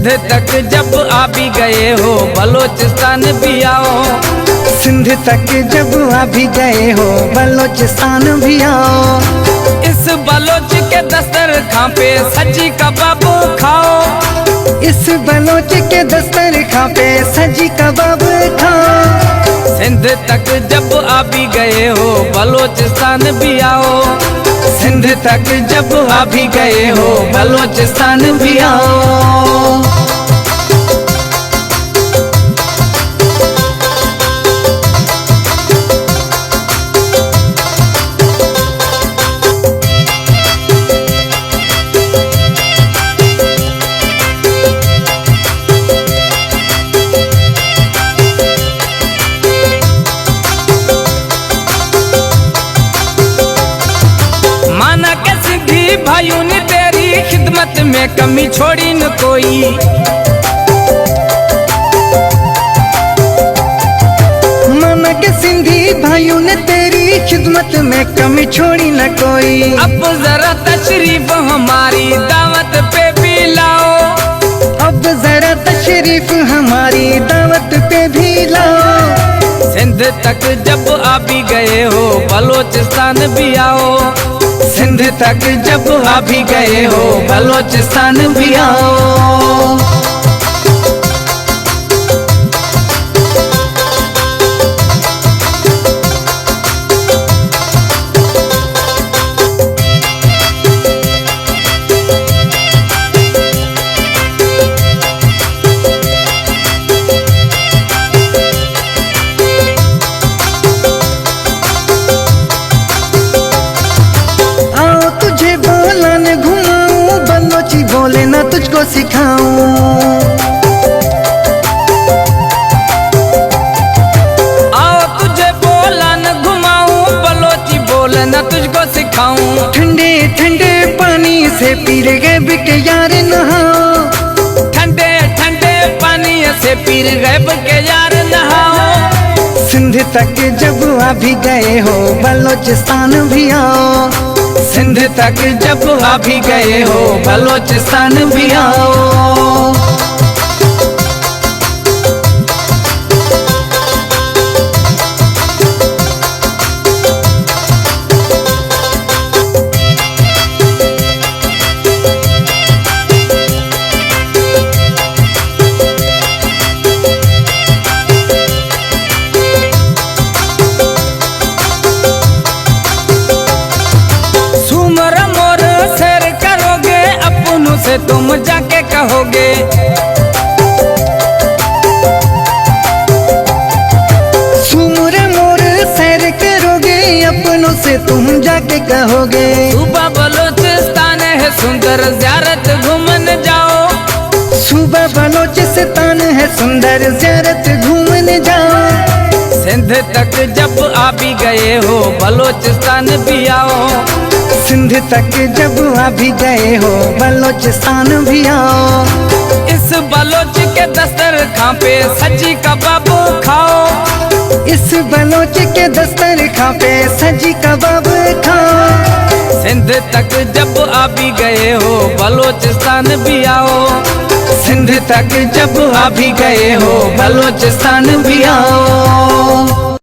सिंध तक जब आ भी गए हो बलोचिस्तान भी आओ। सिंध तक जब आ भी गए हो बलोचिस्तान भी आओ। इस बलोच के दस्तरखां पे सजी कबाब खाओ। इस बलोच के दस्तरखां पे सजी कबाब खाओ। सिंध तक जब आ भी गए हो बलोचिस्तान भी आओ। सिंध तक जब आ भी गए हो बलोचिस्तान भी आओ। भाइयों ने तेरी खिदमत में कमी छोड़ी न कोई। माना के सिंधी भाइयों ने तेरी खिदमत में कमी छोड़ी न कोई। अब जरा तशरीफ हमारी दावत पे भी लाओ। अब जरा तशरीफ हमारी दावत पे भी लाओ। सिंध तक जब आ भी गए हो बलोचिस्तान भी आओ। सिंध तक जब आ भी गए हो बलोचिस्तान भी आओ। बोले ना तुझको सिखाऊं। आओ तुझे बोला न घुमाऊं बलोची बोले न तुझको सिखाऊं। ठंडे ठंडे पानी से पीर गैब के यार नहाओ। ठंडे ठंडे पानी से पीर गैब के यार नहाओ। सिंध तक जब आ भी गए हो बलोचिस्तान भी आओ। सिंध तक जब आ भी गए हो बलोचिस्तान भी आओ। से तुम जाके कहोगे। सुमर मोर सैर करोगे अपनों से तुम जाके कहोगे। सुबह बलोचिस्तान है सुंदर ज़ियारत घूमन जाओ। सुबह बलोचिस्तान है सुंदर ज़ियारत घूमने जाओ। सिंध तक जब आ भी गए हो बलोचिस्तान भी आओ। सिंध तक जब आ भी गए हो बलोचिस्तान भी आओ। इस बलोच के दस्तरखां पे सजी कबाब खाओ। इस बलोच के दस्तरखां पे सजी कबाब खाओ। सिंध तक जब आ भी गए हो बलोचिस्तान भी आओ। सिंध तक जब आ भी गए हो बलोचिस्तान भी आओ।